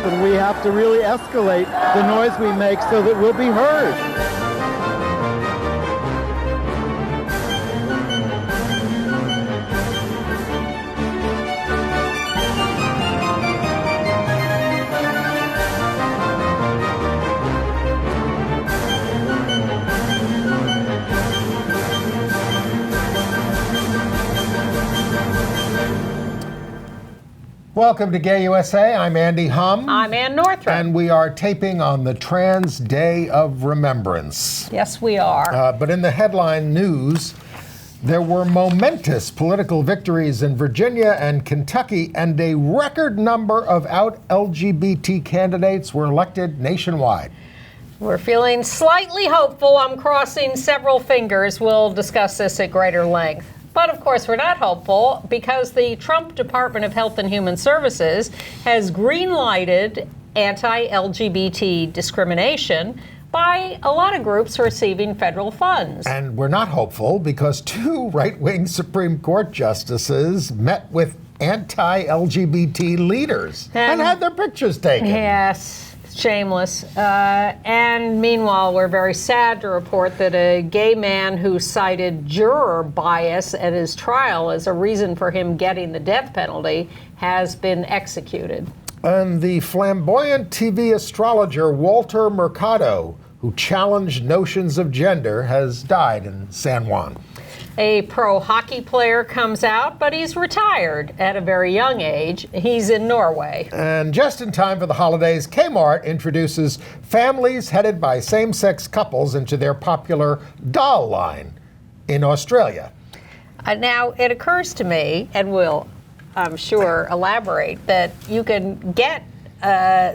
happen. We have to really escalate the noise we make so that we'll be heard. Welcome to Gay USA. I'm Andy Humm. I'm Ann Northrop. And we are taping on the Trans Day of Remembrance. Yes, we are. But in the headline news, there were momentous political victories in Virginia and Kentucky, and a record number of out LGBT candidates were elected nationwide. We're feeling slightly hopeful. I'm crossing several fingers. We'll discuss this at greater length. But of course, we're not hopeful because the Trump Department of Health and Human Services has green-lighted anti-LGBT discrimination by a lot of groups receiving federal funds. And we're not hopeful because two right-wing Supreme Court justices met with anti-LGBT leaders and had their pictures taken. Yes. Shameless. And meanwhile, we're very sad to report that a gay man who cited juror bias at his trial as a reason for him getting the death penalty has been executed. And the flamboyant TV astrologer Walter Mercado, who challenged notions of gender, has died in San Juan. A pro hockey player comes out, but he's retired at a very young age. He's in Norway. And just in time for the holidays, Kmart introduces families headed by same-sex couples into their popular doll line in Australia. Now, it occurs to me, and we'll, I'm sure, elaborate, that you can get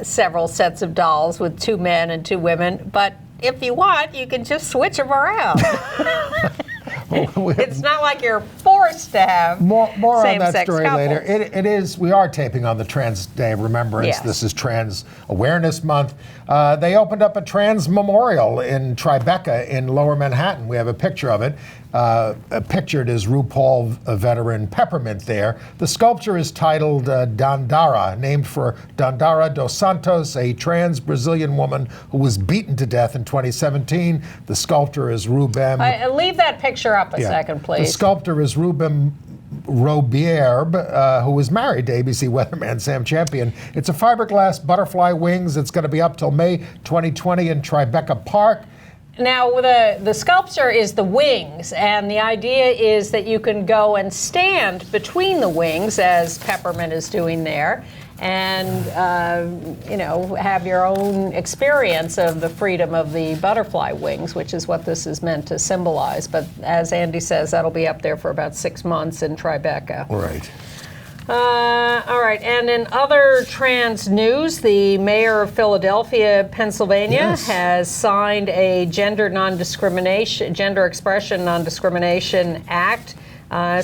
several sets of dolls with two men and two women, but if you want, you can just switch them around. It's not like you're forced to have more on that story couples. later. It is. We are taping on the Trans Day of Remembrance. Yes. This is Trans Awareness Month. They opened up a trans memorial in Tribeca in Lower Manhattan. We have a picture of it. Pictured is RuPaul veteran Peppermint there. The sculpture is titled Dandara, named for Dandara dos Santos, a trans Brazilian woman who was beaten to death in 2017. The sculptor is Rubem. Leave that picture up a second, please. The sculptor is Rubem Robierb, who was married to ABC weatherman Sam Champion. It's a fiberglass butterfly wings. It's going to be up till May 2020 in Tribeca Park. Now, the sculpture is the wings, and the idea is that you can go and stand between the wings, as Peppermint is doing there, and, have your own experience of the freedom of the butterfly wings, which is what this is meant to symbolize. But as Andy says, that'll be up there for about 6 months in Tribeca. Right. All right, and in other trans news, the mayor of Philadelphia, Pennsylvania, has signed a gender expression non-discrimination act,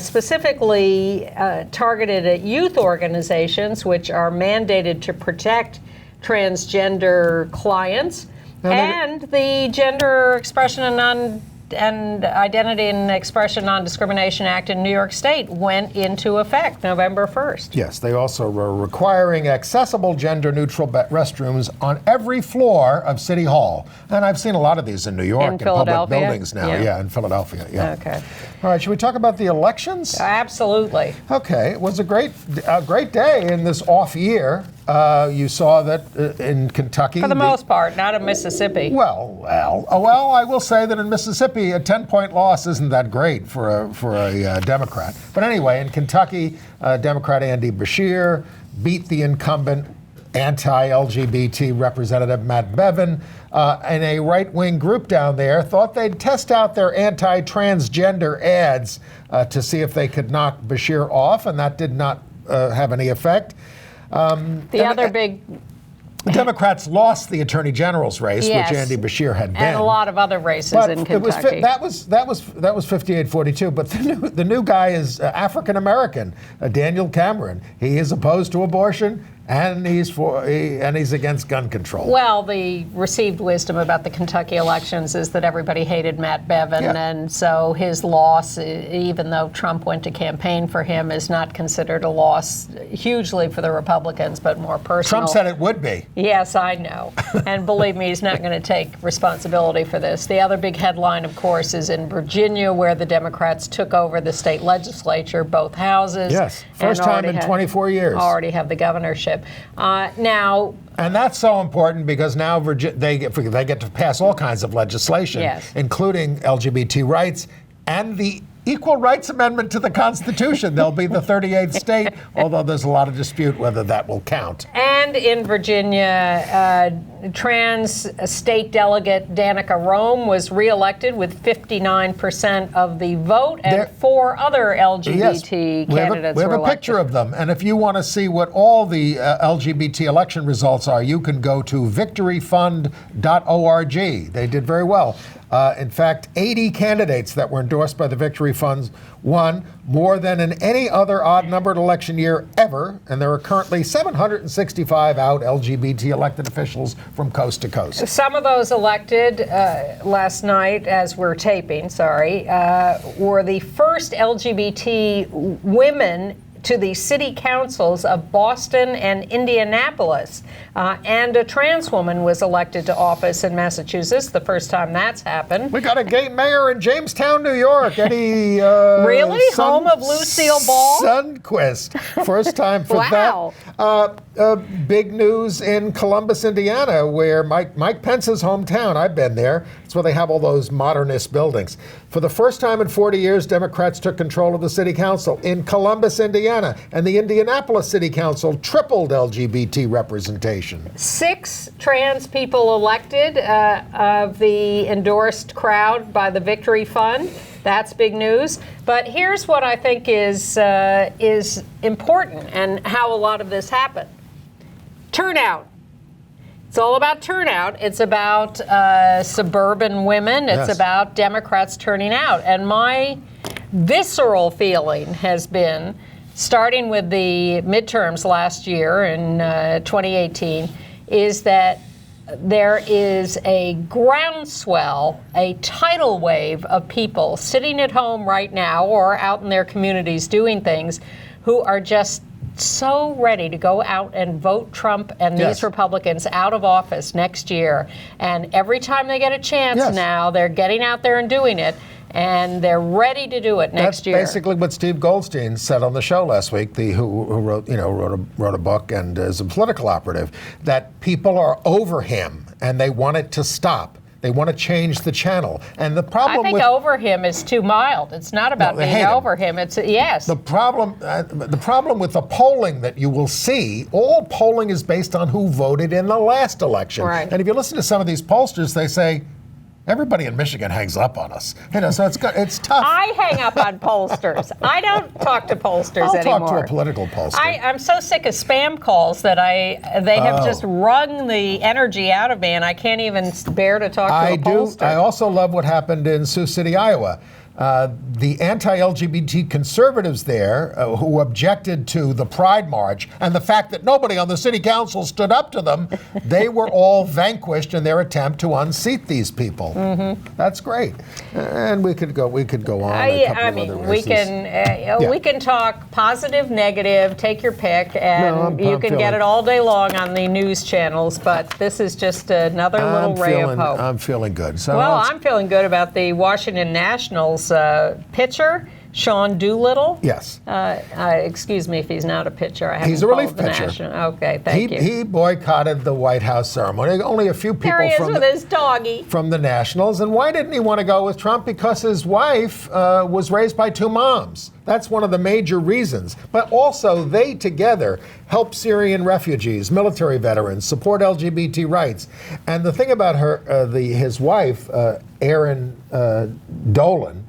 specifically targeted at youth organizations, which are mandated to protect transgender clients, and the Gender Expression and Identity and Expression Non-Discrimination Act in New York State went into effect November 1st. Yes, they also were requiring accessible gender-neutral restrooms on every floor of City Hall. And I've seen a lot of these in New York in public buildings now. Yeah, in Philadelphia. Yeah. Okay. All right, should we talk about the elections? Absolutely. Okay, it was a great day in this off year. You saw that in Kentucky. For the most part, not in Mississippi. Well, I will say that in Mississippi, a 10-point loss isn't that great for a Democrat. But anyway, in Kentucky, Democrat Andy Beshear beat the incumbent anti-LGBT Representative Matt Bevin, and a right-wing group down there thought they'd test out their anti-transgender ads to see if they could knock Beshear off, and that did not have any effect. The other big... Democrats lost the Attorney General's race, yes, which Andy Beshear had been. And a lot of other races in Kentucky. That was 58-42, but the new guy is African American, Daniel Cameron. He is opposed to abortion. and he's against gun control. Well, the received wisdom about the Kentucky elections is that everybody hated Matt Bevin, and so his loss, even though Trump went to campaign for him, is not considered a loss hugely for the Republicans, but more personal. Trump said it would be. Yes, I know. And believe me, he's not going to take responsibility for this. The other big headline, of course, is in Virginia, where the Democrats took over the state legislature, both houses. Yes, first time in 24 years. Already have the governorship. Now, and that's so important because now they get to pass all kinds of legislation, including LGBT rights and the Equal Rights Amendment to the Constitution. They'll be the 38th state, although there's a lot of dispute whether that will count. And in Virginia, trans state delegate Danica Rome was reelected with 59% of the vote, and 4 other LGBT candidates we have were a picture of them. And if you want to see what all the LGBT election results are, you can go to victoryfund.org. They did very well. In fact, 80 candidates that were endorsed by the Victory Funds won, more than in any other odd-numbered election year ever, and there are currently 765 out LGBT elected officials from coast to coast. Some of those elected last night, as we're taping, were the first LGBT women to the city councils of Boston and Indianapolis. And a trans woman was elected to office in Massachusetts, the first time that's happened. We got a gay mayor in Jamestown, New York, Eddie really? Home of Lucille Ball? Sundquist. First time for that. Big news in Columbus, Indiana, where Mike Pence's hometown. I've been there. It's where they have all those modernist buildings. For the first time in 40 years, Democrats took control of the city council in Columbus, Indiana, and the Indianapolis City Council tripled LGBT representation. 6 trans people elected of the endorsed crowd by the Victory Fund. That's big news. But here's what I think is important and how a lot of this happened. Turnout. It's all about turnout. It's about suburban women. It's about Democrats turning out. And my visceral feeling has been, starting with the midterms last year in 2018, is that there is a groundswell, a tidal wave of people sitting at home right now or out in their communities doing things who are just so ready to go out and vote Trump and these Republicans out of office next year. And every time they get a chance now, they're getting out there and doing it. And they're ready to do it next year. That's basically what Steve Goldstein said on the show last week. Who wrote a book and is a political operative. That people are over him and they want it to stop. They want to change the channel. And the problem I think over him is too mild. It's not about being over him. It's The problem with the polling that you will see, all polling is based on who voted in the last election. Right. And if you listen to some of these pollsters, they say, everybody in Michigan hangs up on us. So it's tough. I hang up on pollsters. I don't talk to pollsters anymore. I'll talk to a political pollster. I'm so sick of spam calls that they have just wrung the energy out of me, and I can't even bear to talk to a pollster. I also love what happened in Sioux City, Iowa. The anti-LGBT conservatives there who objected to the Pride March and the fact that nobody on the city council stood up to them, they were all vanquished in their attempt to unseat these people. Mm-hmm. That's great. And we could go on. We can talk positive, negative, take your pick, and you can get it all day long on the news channels, but this is just another little ray of hope. I'm feeling good. I'm feeling good about the Washington Nationals pitcher, Sean Doolittle. Yes. Excuse me if he's not a pitcher. He's a relief pitcher. Okay, thank you. He boycotted the White House ceremony. Only a few people there he is with his doggy. From the Nationals. And why didn't he want to go with Trump? Because his wife was raised by 2 moms. That's one of the major reasons. But also, they together help Syrian refugees, military veterans, support LGBT rights. And the thing about his wife, Erin Dolan,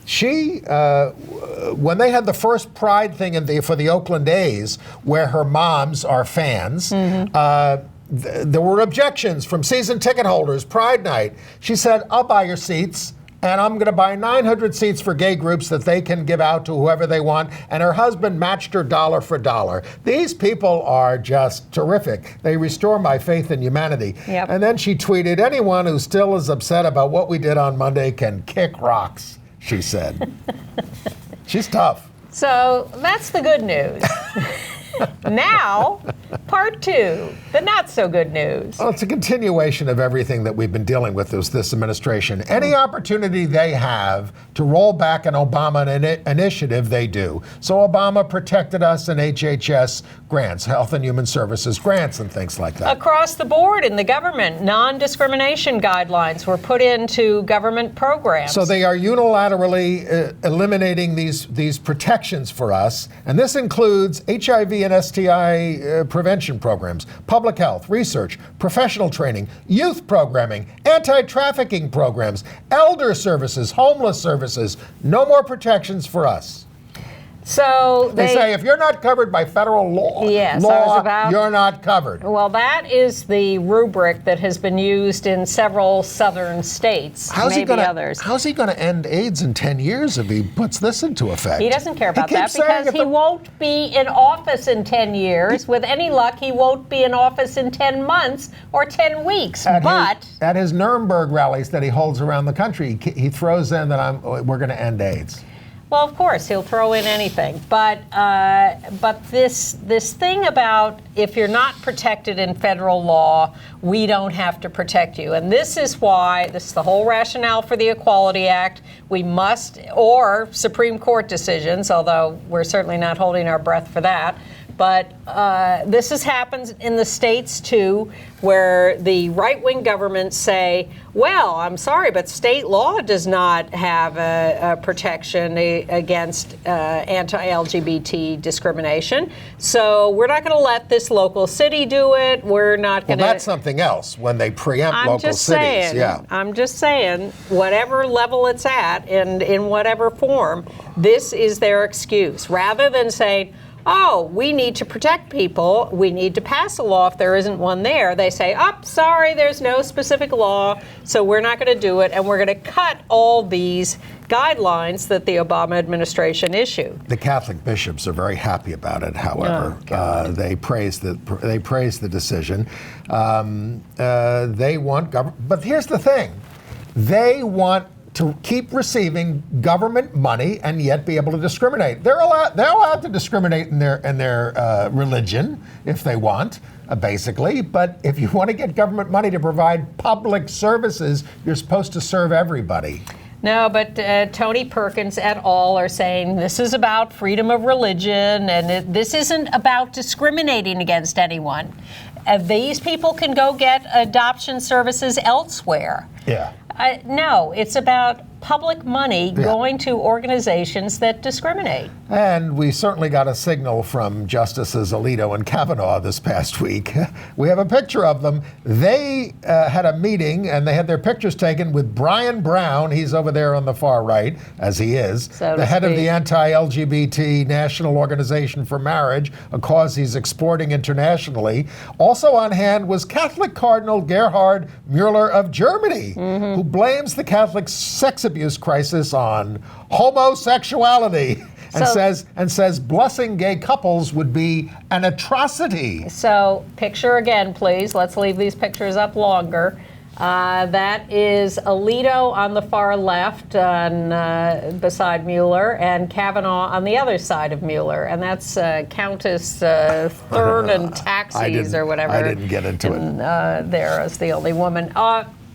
she, when they had the first Pride thing for the Oakland A's, where her moms are fans, there were objections from season ticket holders, Pride night. She said, I'll buy your seats. and I'm going to buy 900 seats for gay groups that they can give out to whoever they want. And her husband matched her dollar for dollar. These people are just terrific. They restore my faith in humanity. Yep. And then she tweeted, anyone who still is upset about what we did on Monday can kick rocks, she said. She's tough. So that's the good news. Now, part two, the not so good news. Well, it's a continuation of everything that we've been dealing with this administration. Any opportunity they have to roll back an Obama initiative, they do. So Obama protected us in HHS grants, Health and Human Services grants and things like that. Across the board in the government, non-discrimination guidelines were put into government programs. So they are unilaterally eliminating these protections for us. And this includes HIV and STI prevention programs, public health, research, professional training, youth programming, anti-trafficking programs, elder services, homeless services. No more protections for us. So They say if you're not covered by federal law, Yes, I was about- you're not covered. Well, that is the rubric that has been used in several southern states, maybe others. How's he going to end AIDS in 10 years if he puts this into effect? He doesn't care about He that keeps saying because if he the- won't be in office in 10 years. With any luck, he won't be in office in 10 months or 10 weeks. At his Nuremberg rallies that he holds around the country, he throws in that we're going to end AIDS. Well, of course, he'll throw in anything. But this thing about if you're not protected in federal law, we don't have to protect you. And this is the whole rationale for the Equality Act. We must, or Supreme Court decisions, although we're certainly not holding our breath for that. But this happens in the states, too, where the right-wing governments say, well, I'm sorry, but state law does not have a protection against anti-LGBT discrimination. So we're not going to let this local city do it. We're not going to... Well, that's something else when they preempt local cities. I'm just saying, whatever level it's at and in whatever form, this is their excuse. Rather than saying, oh, we need to protect people, we need to pass a law if there isn't one there, they say, sorry, there's no specific law, so we're not going to do it, and we're going to cut all these guidelines that the Obama administration issued. The Catholic bishops are very happy about it, however. They praise the decision. They want government, but here's the thing. They want to keep receiving government money and yet be able to discriminate. They're allowed to discriminate in their religion if they want, basically. But if you want to get government money to provide public services, you're supposed to serve everybody. No, but Tony Perkins et al. Are saying this is about freedom of religion, and this isn't about discriminating against anyone. These people can go get adoption services elsewhere. Yeah. No, it's about public money going to organizations that discriminate. And we certainly got a signal from Justices Alito and Kavanaugh this past week. We have a picture of them. They had a meeting, and they had their pictures taken with Brian Brown. He's over there on the far right, as he is, the head of the anti-LGBT National Organization for Marriage, a cause he's exporting internationally. Also on hand was Catholic Cardinal Gerhard Mueller of Germany, who blames the Catholic sex abuse crisis on homosexuality and says blessing gay couples would be an atrocity. So picture again, please. Let's leave these pictures up longer. That is Alito on the far left beside Mueller, and Kavanaugh on the other side of Mueller. And that's Countess Thurn and Taxis or whatever. I didn't get into it. There as the only woman.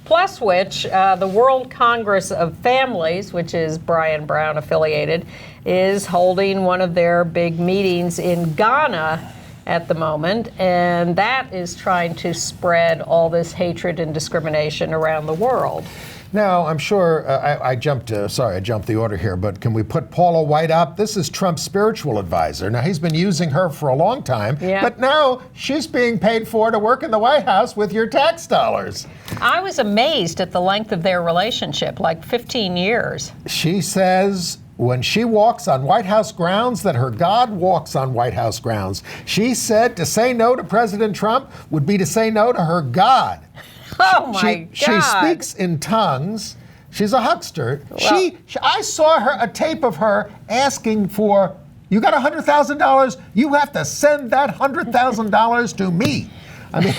Plus which, the World Congress of Families, which is Brian Brown affiliated, is holding one of their big meetings in Ghana at the moment, and that is trying to spread all this hatred and discrimination around the world. Now, I'm sure I jumped the order here, but can we put Paula White up? This is Trump's spiritual advisor. Now, he's been using her for a long time, but now she's being paid for to work in the White House with your tax dollars. I was amazed at the length of their relationship, like 15 years. She says when she walks on White House grounds that her God walks on White House grounds. She said to say no to President Trump would be to say no to her God. Oh my God. She speaks in tongues. She's a huckster. I saw a tape of her asking for, you got $100,000, you have to send that $100,000 to me. I mean,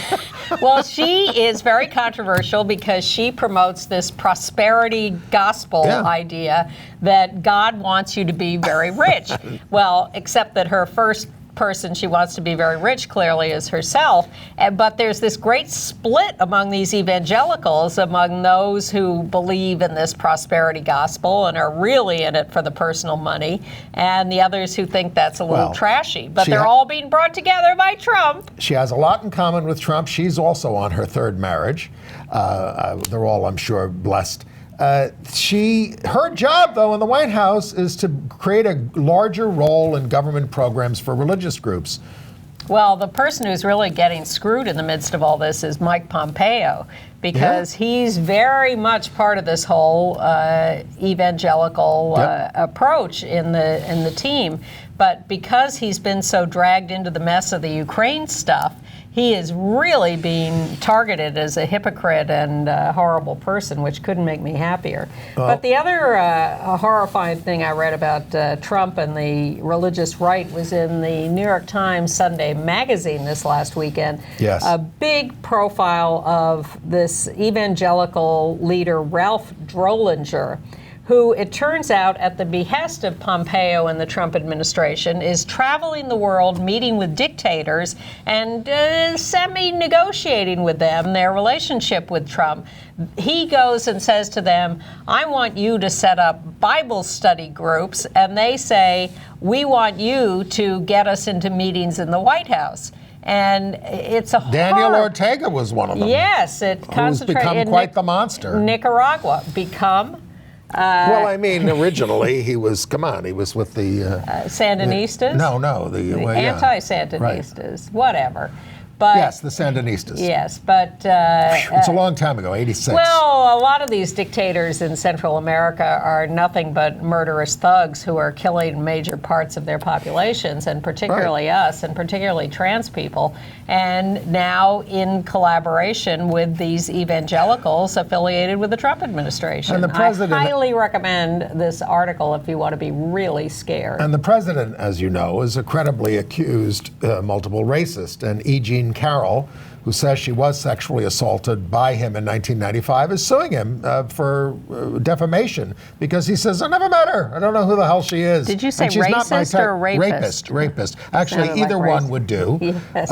well, she is very controversial because she promotes this prosperity gospel idea that God wants you to be very rich. Well, except that her first person she wants to be very rich clearly is herself. But there's this great split among these evangelicals, among those who believe in this prosperity gospel and are really in it for the personal money, and the others who think that's a little trashy. But they're all being brought together by Trump. She has a lot in common with Trump. She's also on her third marriage. They're all, I'm sure, blessed. Her job, though, in the White House is to create a larger role in government programs for religious groups. Well, the person who's really getting screwed in the midst of all this is Mike Pompeo, because he's very much part of this whole evangelical approach in the team. But because he's been so dragged into the mess of the Ukraine stuff, he is really being targeted as a hypocrite and a horrible person, which couldn't make me happier. But the other horrifying thing I read about Trump and the religious right was in the New York Times Sunday magazine this last weekend. Yes. A big profile of this evangelical leader, Ralph Drollinger, who, it turns out, at the behest of Pompeo and the Trump administration, is traveling the world, meeting with dictators and semi-negotiating with them their relationship with Trump. He goes and says to them, I want you to set up Bible study groups, and they say, we want you to get us into meetings in the White House. And it's a Daniel Ortega was one of them. Yes, it concentrated become quite the monster. Nicaragua. Well, I mean, originally he was with the Sandinistas? The anti-Sandinistas, whatever. But yes, the Sandinistas. Yes, but it's a long time ago, 86. Well, a lot of these dictators in Central America are nothing but murderous thugs who are killing major parts of their populations, and particularly us, and particularly trans people. And now in collaboration with these evangelicals affiliated with the Trump administration. And the president, I highly recommend this article if you want to be really scared. And the president, as you know, is a credibly accused multiple racist, and E. Jean Carroll, who says she was sexually assaulted by him in 1995, is suing him for defamation because he says, I never met her. I don't know who the hell she is. Did you say she's racist or rapist? Rapist. Actually, either one would do. Yes.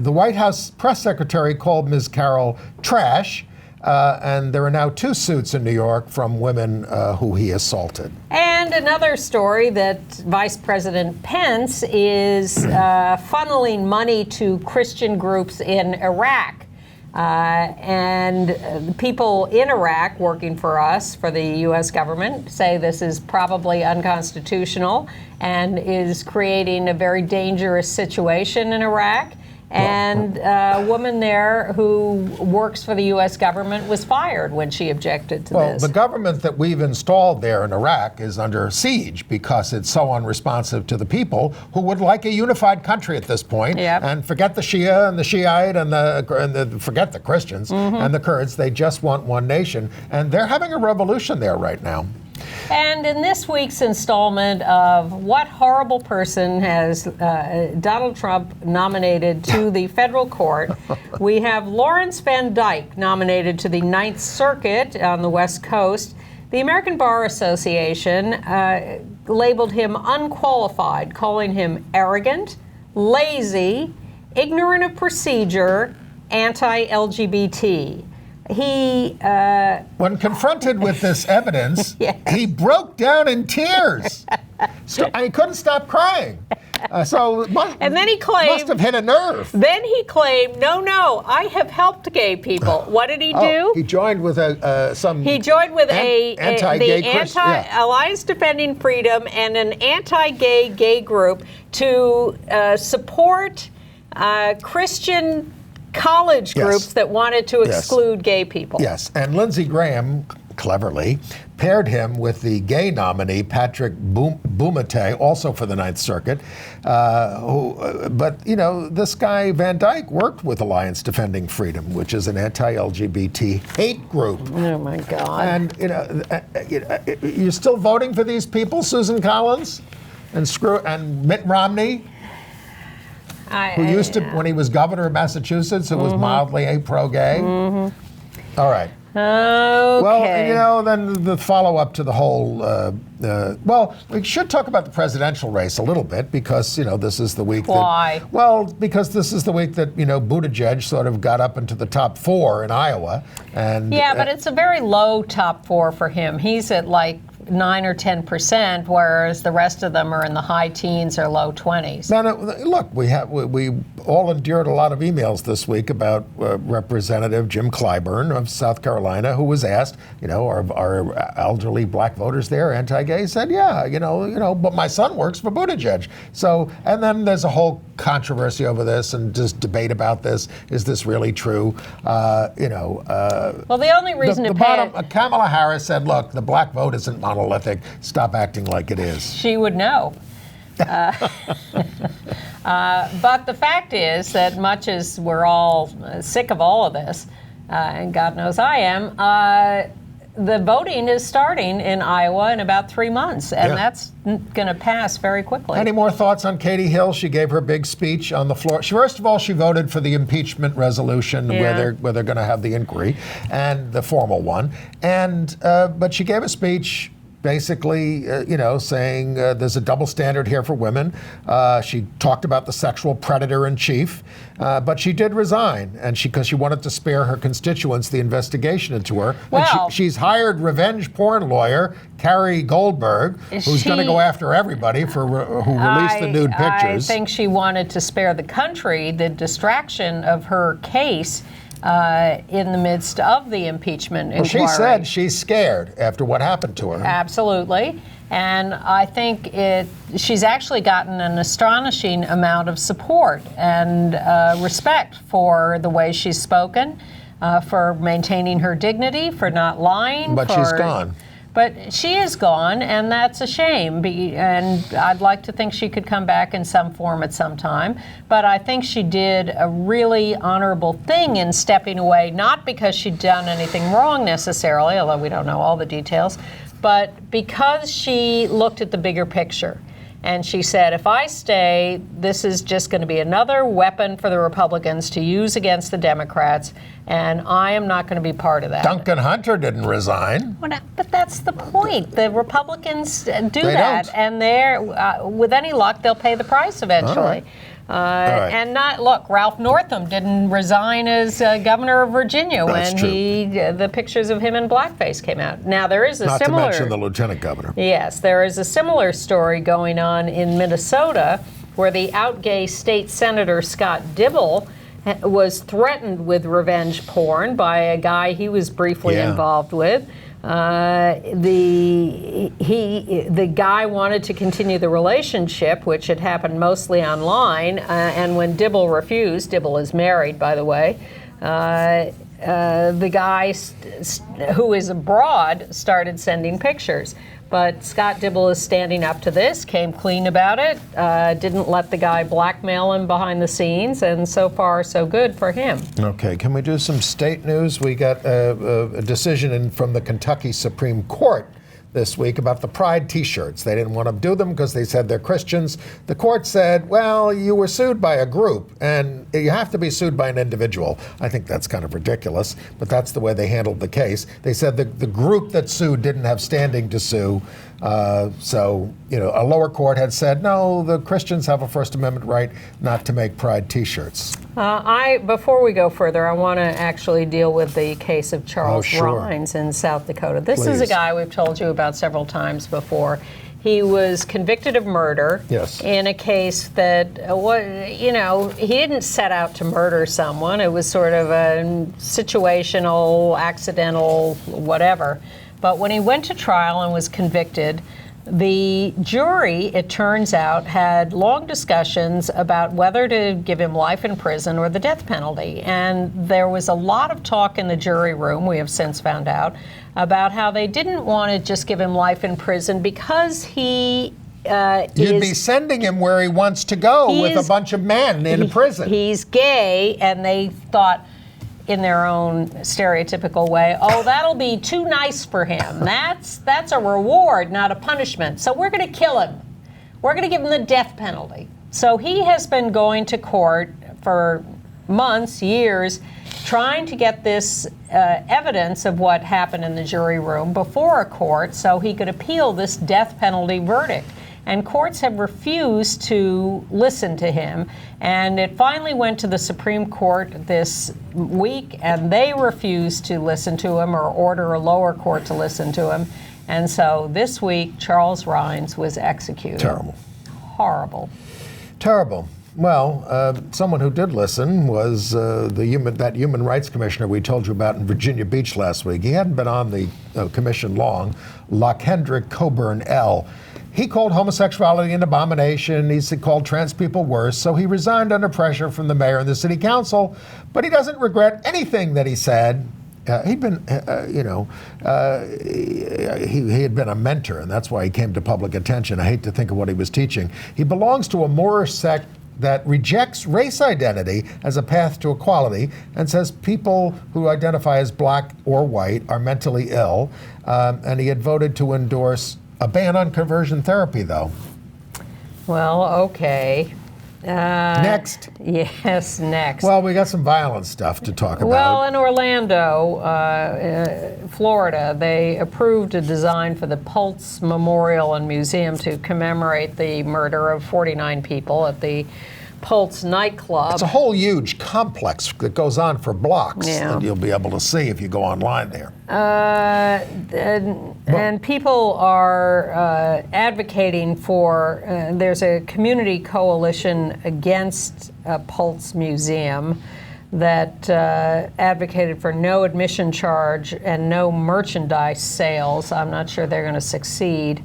The White House press secretary called Ms. Carroll trash, and there are now 2 suits in New York from women who he assaulted. And another story that Vice President Pence is funneling money to Christian groups in Iraq. And the people in Iraq working for us, for the U.S. government, say this is probably unconstitutional and is creating a very dangerous situation in Iraq. And a woman there who works for the U.S. government was fired when she objected to this. Well, the government that we've installed there in Iraq is under siege because it's so unresponsive to the people who would like a unified country at this point. And forget the Shia and the Shiite and forget the Christians and the Kurds. They just want one nation. And they're having a revolution there right now. And in this week's installment of What Horrible Person Has Donald Trump Nominated to the Federal Court, we have Lawrence Van Dyke nominated to the Ninth Circuit on the West Coast. The American Bar Association labeled him unqualified, calling him arrogant, lazy, ignorant of procedure, anti-LGBT. He, when confronted with this evidence, he broke down in tears. He couldn't stop crying. And then he claimed, must have hit a nerve. Then he claimed, no, I have helped gay people. What did he do? He joined with the anti-gay Alliance Defending Freedom and an anti-gay group to support Christian college groups that wanted to exclude gay people. Yes, and Lindsey Graham cleverly, paired him with the gay nominee, Patrick Bumate, also for the Ninth Circuit. But, you know, this guy, Van Dyke, worked with Alliance Defending Freedom, which is an anti-LGBT hate group. Oh, my God. And, you're still voting for these people, Susan Collins and Mitt Romney? Who used to, when he was governor of Massachusetts, who was mildly pro-gay. All right. Okay. Well, you know, then the follow-up to the whole, well, we should talk about the presidential race a little bit because, you know, this is the week Why? Well, because this is the week that, you know, Buttigieg sort of got up into the top 4 in Iowa. And yeah, but it's a very low top 4 for him. He's at like 9 or 10%, whereas the rest of them are in the high teens or low 20s. Now, look, we all endured a lot of emails this week about Representative Jim Clyburn of South Carolina, who was asked, you know, are elderly black voters there anti-gay? He said, yeah, you know, but my son works for Buttigieg. So, and then there's a whole controversy over this and just debate about this. Is this really true? Well, the only reason Kamala Harris said, look, the black vote isn't monolithic. Stop acting like it is. She would know. But the fact is that much as we're all sick of all of this, and God knows I am, the voting is starting in Iowa in about 3 months, and that's going to pass very quickly. Any more thoughts on Katie Hill? She gave her big speech on the floor. First of all, she voted for the impeachment resolution where they're going to have the inquiry, and the formal one. And but she gave a speech basically, saying there's a double standard here for women. She talked about the sexual predator in chief, but she did resign, and because she wanted to spare her constituents the investigation into her. Well, and she's hired revenge porn lawyer Carrie Goldberg, who's going to go after everybody for who released the nude pictures. I think she wanted to spare the country the distraction of her case in the midst of the impeachment inquiry. Well, she said she's scared after what happened to her. Absolutely. And I think she's actually gotten an astonishing amount of support and respect for the way she's spoken, for maintaining her dignity, for not lying. But she's gone. But she is gone, and that's a shame. And I'd like to think she could come back in some form at some time. But I think she did a really honorable thing in stepping away, not because she'd done anything wrong necessarily, although we don't know all the details, but because she looked at the bigger picture. And she said, if I stay, this is just going to be another weapon for the Republicans to use against the Democrats, and I am not going to be part of that. Duncan Hunter didn't resign. But that's the point. The Republicans do that, and they're, with any luck, they'll pay the price eventually. And Ralph Northam didn't resign as governor of Virginia when the pictures of him in blackface came out. Now there is not to mention the lieutenant governor. Yes, there is a similar story going on in Minnesota, where the out-gay state senator Scott Dibble was threatened with revenge porn by a guy he was briefly involved with. The guy wanted to continue the relationship, which had happened mostly online, and when Dibble refused, Dibble is married, by the way, the guy who is abroad started sending pictures. But Scott Dibble is standing up to this, came clean about it, didn't let the guy blackmail him behind the scenes, and so far, so good for him. Okay, can we do some state news? We got a decision from the Kentucky Supreme Court this week about the Pride T-shirts. They didn't want to do them because they said they're Christians. The court said, well, you were sued by a group, and you have to be sued by an individual. I think that's kind of ridiculous, but that's the way they handled the case. They said the group that sued didn't have standing to sue. So, a lower court had said, no, the Christians have a First Amendment right not to make Pride T-shirts. Before we go further, I want to actually deal with the case of Charles Rhines in South Dakota. This is a guy we've told you about several times before. He was convicted of murder in a case that, he didn't set out to murder someone. It was sort of a situational, accidental, whatever. But when he went to trial and was convicted, The jury, it turns out, had long discussions about whether to give him life in prison or the death penalty. And there was a lot of talk in the jury room, we have since found out, about how they didn't want to just give him life in prison because he You'd be sending him where he wants to go with a bunch of men in a prison. He's gay, and they thought, in their own stereotypical way, oh, that'll be too nice for him. That's a reward, not a punishment. So we're going to kill him. We're going to give him the death penalty. So he has been going to court for months, years, trying to get this evidence of what happened in the jury room before a court so he could appeal this death penalty verdict. And courts have refused to listen to him. And it finally went to the Supreme Court this week, and they refused to listen to him or order a lower court to listen to him. And so this week, Charles Rines was executed. Terrible. Horrible. Terrible. Well, someone who did listen was that human rights commissioner we told you about in Virginia Beach last week. He hadn't been on the commission long, Lakendrick Coburn L. He called homosexuality an abomination. He called trans people worse. So he resigned under pressure from the mayor and the city council. But he doesn't regret anything that he said. He'd been, he had been a mentor, and that's why he came to public attention. I hate to think of what he was teaching. He belongs to a Moorish sect that rejects race identity as a path to equality and says people who identify as black or white are mentally ill. And he had voted to endorse a ban on conversion therapy, though. Well, okay. Next. Yes, next. Well, we got some violent stuff to talk about. Well, in Orlando, Florida, they approved a design for the Pulse Memorial and Museum to commemorate the murder of 49 people at the Pulse nightclub. It's a whole huge complex that goes on for blocks that you'll be able to see if you go online there. And people are advocating for, there's a community coalition against a Pulse Museum that advocated for no admission charge and no merchandise sales. I'm not sure they're going to succeed.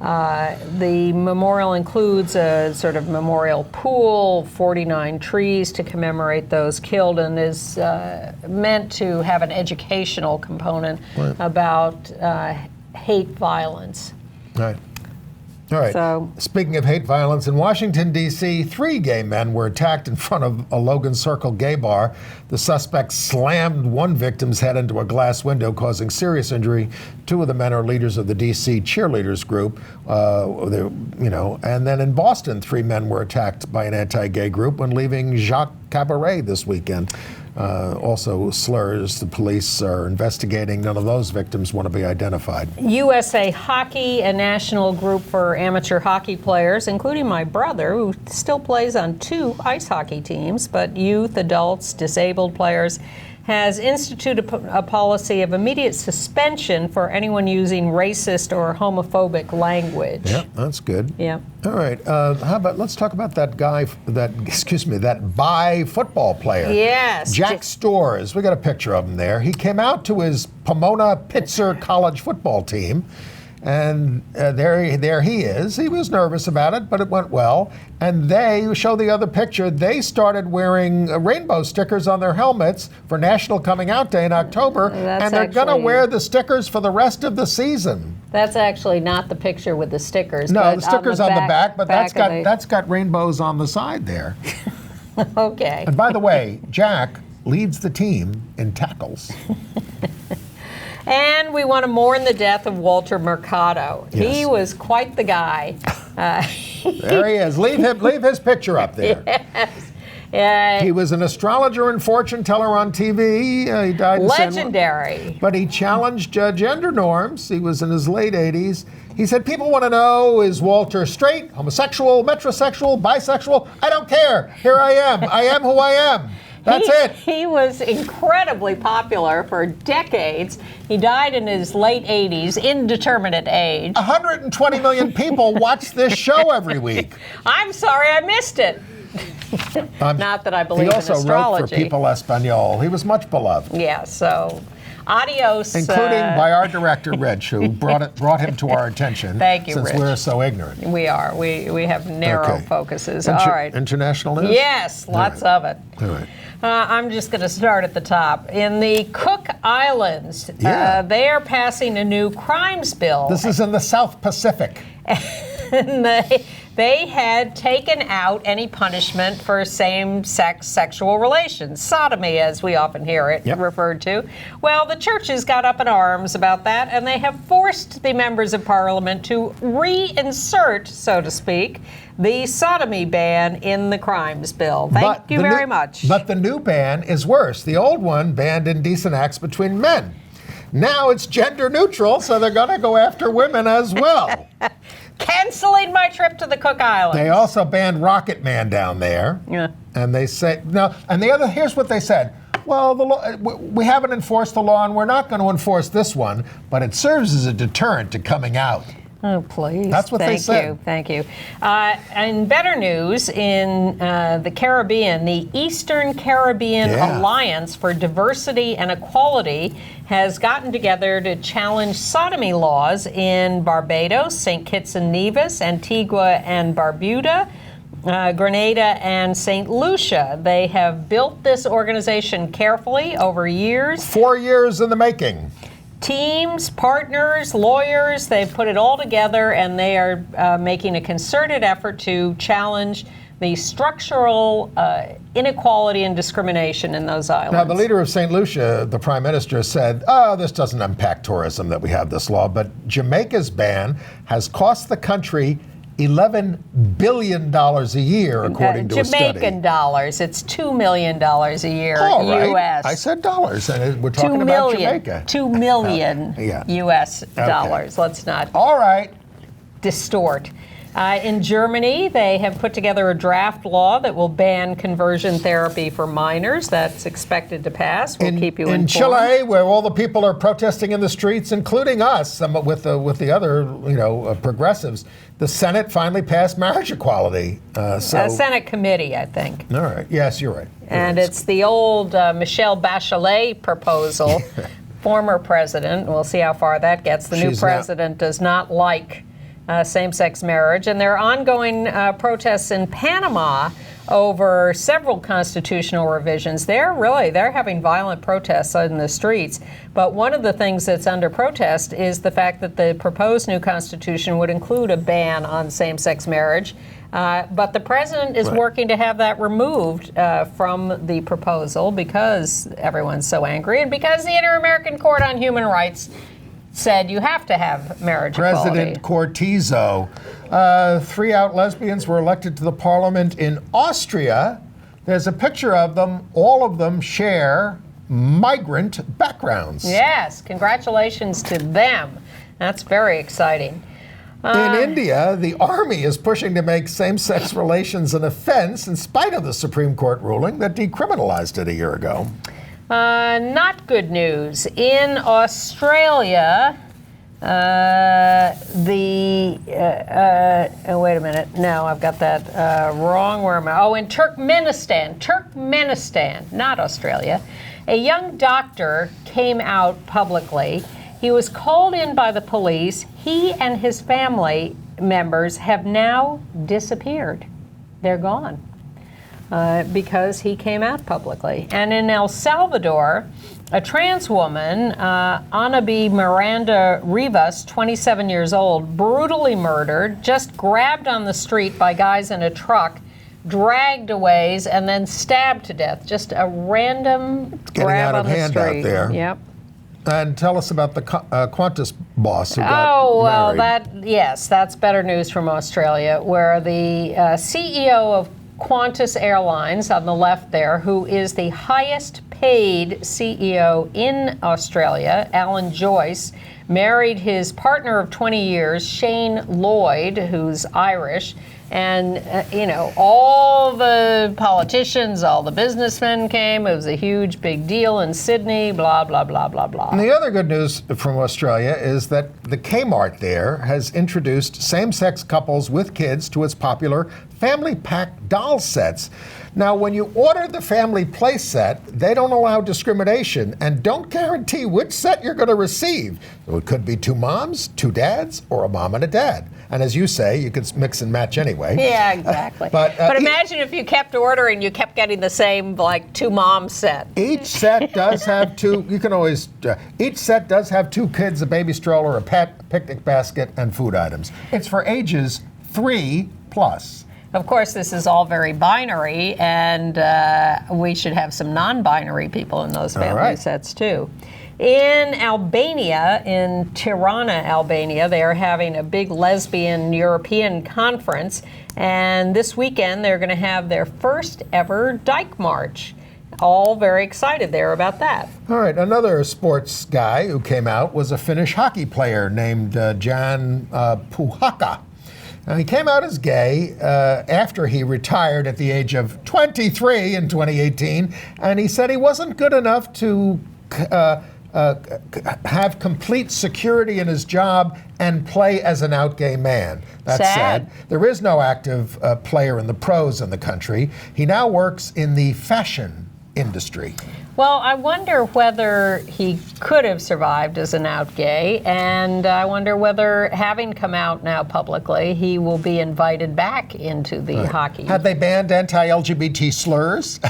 The memorial includes a sort of memorial pool, 49 trees to commemorate those killed, and is meant to have an educational component about hate violence. Right. All right. So, speaking of hate violence, in Washington, D.C., 3 gay men were attacked in front of a Logan Circle gay bar. The suspects slammed one victim's head into a glass window, causing serious injury. 2 of the men are leaders of the D.C. cheerleaders group. And then in Boston, 3 men were attacked by an anti-gay group when leaving Jacques Cabaret this weekend. Also slurs. The police are investigating. None of those victims want to be identified. USA Hockey, a national group for amateur hockey players, including my brother, who still plays on 2 ice hockey teams, but youth, adults, disabled players, has instituted a policy of immediate suspension for anyone using racist or homophobic language. Yeah, that's good. Yeah. All right. How about let's talk about that guy, that bi football player. Yes. Jack Storrs. We got a picture of him there. He came out to his Pomona Pitzer College football team. And there he is. He was nervous about it, but it went well. And they, show the other picture, they started wearing rainbow stickers on their helmets for National Coming Out Day in October. And they're going to wear the stickers for the rest of the season. That's actually not the picture with the stickers. No, the stickers on the back, but that's got rainbows on the side there. Okay. And by the way, Jack leads the team in tackles. And we want to mourn the death of Walter Mercado. Yes. He was quite the guy. There he is. Leave his picture up there. Yes. He was an astrologer and fortune teller on TV. He died in legendary. But he challenged gender norms. He was in his late 80s. He said, people want to know, is Walter straight, homosexual, metrosexual, bisexual? I don't care. Here I am. I am who I am. That's it. He was incredibly popular for decades. He died in his late 80s, indeterminate age. 120 million people watch this show every week. I'm sorry I missed it. Not that I believe in astrology. He also wrote for People Espanol. He was much beloved. Yeah, so Adios. Including by our director, Rich, who brought him to our attention. Thank you, since Rich. we're so ignorant. We are. We have narrow focuses. All right. International news? Yes, lots of it. All right. I'm just going to start at the top. In the Cook Islands, they are passing a new crimes bill. This is in the South Pacific. And they had taken out any punishment for same-sex sexual relations, sodomy, as we often hear it referred to. Well, the churches got up in arms about that, and they have forced the members of Parliament to reinsert, so to speak, the sodomy ban in the crimes bill. Thank you very much. But the new ban is worse. The old one banned indecent acts between men. Now it's gender neutral, so they're going to go after women as well. Canceling my trip to the Cook Islands. They also banned Rocket Man down there. Yeah. And they say, no, and here's what they said. Well, the law, we haven't enforced the law, and we're not going to enforce this one, but it serves as a deterrent to coming out. Oh, please. That's what they said. Thank you. And better news in the Caribbean, the Eastern Caribbean Alliance for Diversity and Equality has gotten together to challenge sodomy laws in Barbados, St. Kitts and Nevis, Antigua and Barbuda, Grenada, and St. Lucia. They have built this organization carefully over years. 4 years in the making. Teams, partners, lawyers, they've put it all together, and they are making a concerted effort to challenge the structural inequality and discrimination in those islands. Now, the leader of St. Lucia, the prime minister, said, oh, this doesn't impact tourism that we have this law, but Jamaica's ban has cost the country $11 billion a year, according to a study. Jamaican dollars. It's $2 million a year, U.S. I said dollars, and we're talking about Jamaica. $2 million U.S. dollars. Let's not distort. In Germany, they have put together a draft law that will ban conversion therapy for minors. That's expected to pass. We'll keep you informed. In Chile, where all the people are protesting in the streets, including us, with the other progressives, the Senate finally passed marriage equality. A Senate committee, I think. All right. Yes, you're right. And it's the old Michelle Bachelet proposal, former president. We'll see how far that gets. The new president does not like same-sex marriage, and there are ongoing protests in Panama over several constitutional revisions. They're having violent protests in the streets, but one of the things that's under protest is the fact that the proposed new constitution would include a ban on same-sex marriage, but the president is working to have that removed from the proposal because everyone's so angry and because the Inter-American Court on Human Rights said you have to have marriage equality. President Cortizo. 3 out lesbians were elected to the parliament in Austria. There's a picture of them. All of them share migrant backgrounds. Yes, congratulations to them. That's very exciting. In India, the army is pushing to make same-sex relations an offense in spite of the Supreme Court ruling that decriminalized it a year ago. Not good news. In Australia, wait a minute. No, I've got that wrong. Where am I? Oh, in Turkmenistan, not Australia. A young doctor came out publicly. He was called in by the police. He and his family members have now disappeared. They're gone. Because he came out publicly. And in El Salvador, a trans woman, Anabi Miranda Rivas, 27 years old, brutally murdered, just grabbed on the street by guys in a truck, dragged away, and then stabbed to death. Just a random grab on the street. Getting out of hand out there. Yep. And tell us about the Qantas boss who got married. That's better news from Australia, where the CEO of Qantas Airlines on the left there, who is the highest paid CEO in Australia, Alan Joyce, married his partner of 20 years, Shane Lloyd, who's Irish. And, all the politicians, all the businessmen came. It was a huge, big deal in Sydney, blah, blah, blah, blah, blah. And the other good news from Australia is that the Kmart there has introduced same-sex couples with kids to its popular family pack doll sets. Now, when you order the family play set, they don't allow discrimination and don't guarantee which set you're going to receive. So it could be 2 moms, 2 dads, or a mom and a dad. And as you say, you can mix and match anyway. Yeah, exactly. But imagine if you kept ordering, you kept getting the same, like, 2 mom set. Each set does have 2, you can always, each set does have 2 kids, a baby stroller, a pet, picnic basket, and food items. It's for ages 3 plus. Of course, this is all very binary, and we should have some non-binary people in those family sets, too. In Albania, in Tirana, Albania, they are having a big lesbian European conference, and this weekend they're going to have their first ever Dyke March. All very excited there about that. All right, another sports guy who came out was a Finnish hockey player named Jan Puhaka. Now, he came out as gay after he retired at the age of 23 in 2018, and he said he wasn't good enough to have complete security in his job and play as an out gay man. That's sad. There is no active player in the pros in the country. He now works in the fashion industry. Well, I wonder whether he could have survived as an out gay, and I wonder whether, having come out now publicly, he will be invited back into the hockey. Had they banned anti-LGBT slurs?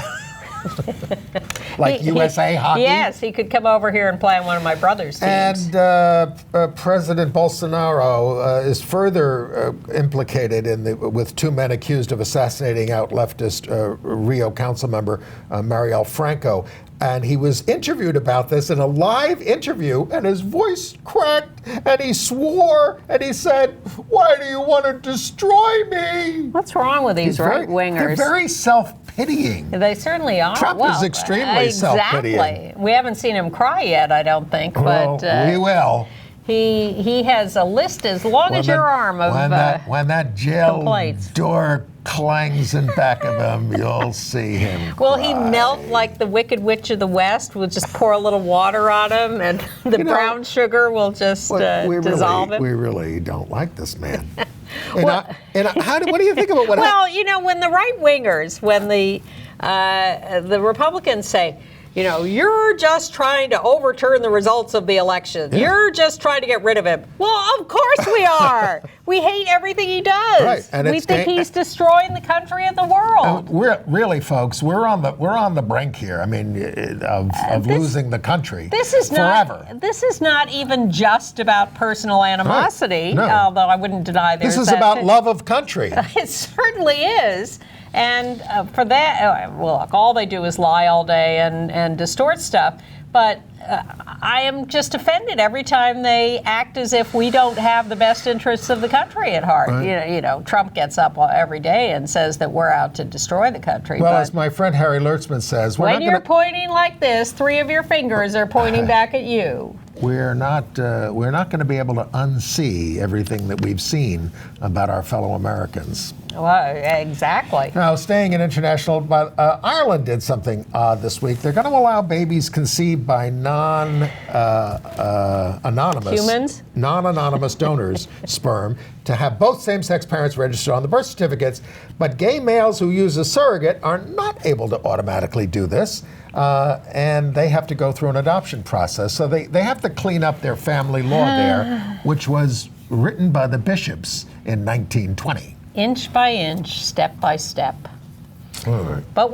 Like USA Hockey? Yes, he could come over here and play on one of my brother's teams. And President Bolsonaro is further implicated with 2 men accused of assassinating out leftist Rio council member Marielle Franco. And he was interviewed about this in a live interview, and his voice cracked, and he swore, and he said, "Why do you want to destroy me?" What's wrong with these right-wingers? They're very self-pitying. They certainly are. Trump is extremely self-pitying. Exactly. We haven't seen him cry yet, I don't think. Well, but we will. He has a list as long as your arm of when that jail complaints. Door clangs in back of him, you'll see him Will cry. he melt like the Wicked Witch of the West? We'll just pour a little water on him, and the brown sugar will just dissolve him? We really don't like this man. What do you think about what happened? Well, you know, when the right-wingers, when the Republicans say, you know, you're just trying to overturn the results of the election. Yeah. You're just trying to get rid of him. Well, of course we are. We hate everything he does. Right. And we think he's destroying the country and the world. We're really, folks, we're on the brink here. I mean, of losing the country. This is forever. This is not even just about personal animosity. Right. No. Although I wouldn't deny there's This is about love of country. It certainly is. And for that, well, look, all they do is lie all day and distort stuff. But I am just offended every time they act as if we don't have the best interests of the country at heart. Right. You know, Trump gets up every day and says that we're out to destroy the country. Well, as my friend Harry Lertzman says, when you're pointing like this, 3 of your fingers are pointing back at you. We're not going to be able to unsee everything that we've seen about our fellow Americans. Well, exactly. Now, staying in international, but Ireland did something odd this week. They're going to allow babies conceived by non-anonymous donors' sperm to have both same-sex parents registered on the birth certificates, but gay males who use a surrogate are not able to automatically do this, and they have to go through an adoption process. So they have to clean up their family law there, which was written by the bishops in 1920. Inch by inch, step by step. All right. But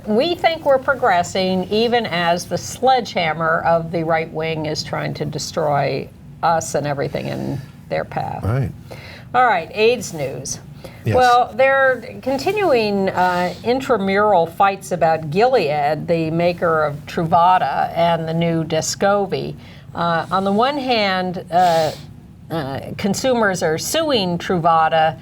we think we're progressing, even as the sledgehammer of the right wing is trying to destroy us and everything in their path. Right. All right, AIDS news. Yes. Well, there are continuing intramural fights about Gilead, the maker of Truvada and the new Descovy. On the one hand, consumers are suing Truvada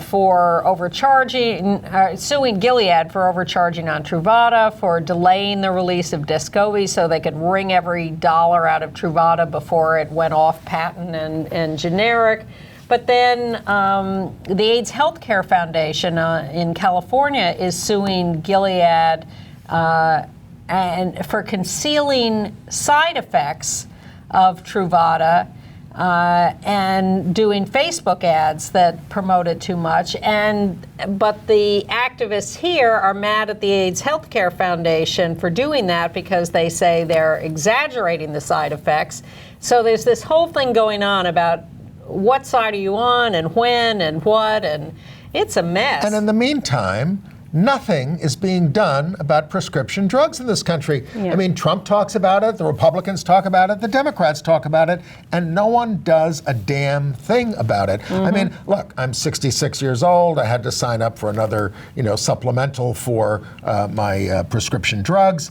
for overcharging, suing Gilead for overcharging on Truvada, for delaying the release of Descovy so they could wring every dollar out of Truvada before it went off patent and generic. But then the AIDS Healthcare Foundation in California is suing Gilead and for concealing side effects of Truvada and doing Facebook ads that promote it too much. But the activists here are mad at the AIDS Healthcare Foundation for doing that because they say they're exaggerating the side effects. So there's this whole thing going on about what side are you on and when and what, and it's a mess. And in the meantime, nothing is being done about prescription drugs in this country. Yeah. I mean, Trump talks about it, the Republicans talk about it, the Democrats talk about it, and no one does a damn thing about it. I mean, look, I'm 66 years old. I had to sign up for another, supplemental for my prescription drugs.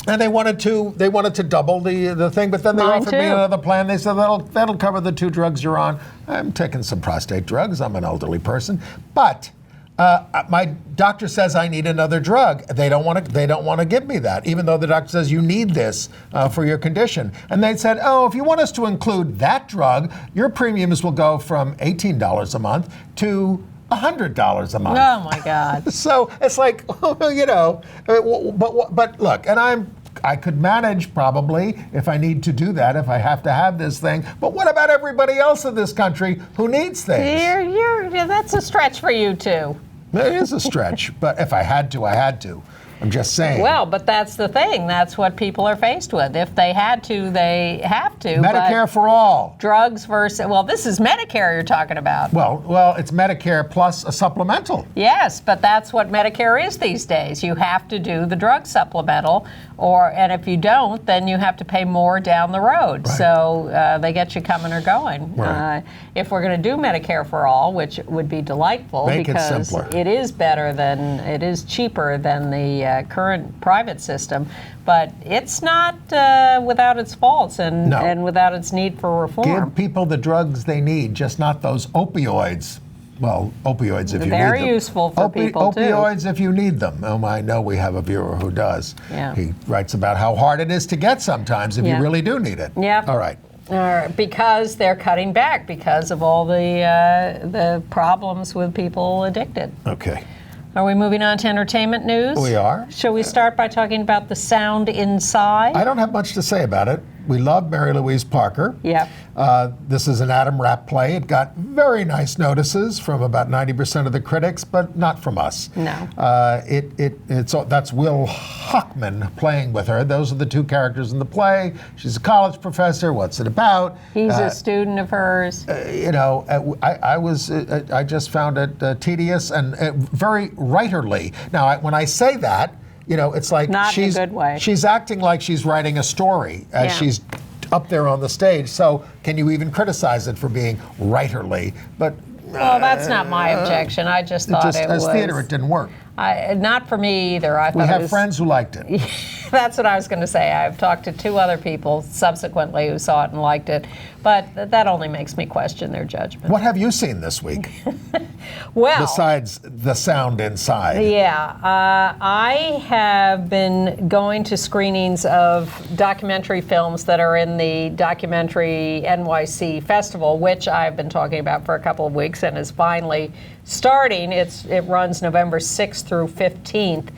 And they wanted to double the thing, but then they Mine offered too. me another plan. They said that'll cover the 2 drugs you're on. I'm taking some prostate drugs. I'm an elderly person, but my doctor says I need another drug. They don't want to give me that, even though the doctor says you need this for your condition. And they said, if you want us to include that drug, your premiums will go from $18 a month to $100 a month. Oh my God. So it's like, but look, and I could manage probably if I need to do that, if I have to have this thing. But what about everybody else in this country who needs things? That's a stretch for you too. It is a stretch, but if I had to, I had to. I'm just saying. Well, but that's the thing. That's what people are faced with. If they had to, they have to. Medicare for all. Drugs versus, this is Medicare you're talking about. Well, it's Medicare plus a supplemental. Yes, but that's what Medicare is these days. You have to do the drug supplemental, and if you don't, then you have to pay more down the road. Right. So they get you coming or going. Right. If we're going to do Medicare for all, which would be delightful, Make it because simpler. it is cheaper than the current private system, but it's not without its faults and without its need for reform. Give people the drugs they need, just not those opioids. Well, opioids if you need them. Very useful for people, too. Opioids if you need them. I know we have a viewer who does. Yeah. He writes about how hard it is to get sometimes if you Yeah. really do need it. Yeah. All right. Because they're cutting back because of all the problems with people addicted. Okay. Are we moving on to entertainment news? We are. Shall we start by talking about the sound inside? I don't have much to say about it. We love Mary Louise Parker. Yep. This is an Adam Rapp play. It got very nice notices from about 90% of the critics, but not from us. No. That's Will Huckman playing with her. Those are the 2 characters in the play. She's a college professor. What's it about? He's a student of hers. I just found it tedious and very writerly. Now, when I say that, it's like Not in a good way. She's acting like she's writing a story as she's up there on the stage. So can you even criticize it for being writerly? But well, that's not my objection. I just thought it was. As theater, it didn't work. Not for me either. We have friends who liked it. That's what I was going to say. I've talked to 2 other people subsequently who saw it and liked it, but that only makes me question their judgment. What have you seen this week? Well, besides the sound inside. Yeah, I have been going to screenings of documentary films that are in the Documentary NYC Festival, which I've been talking about for a couple of weeks and is finally starting. It runs November 6th through 15th.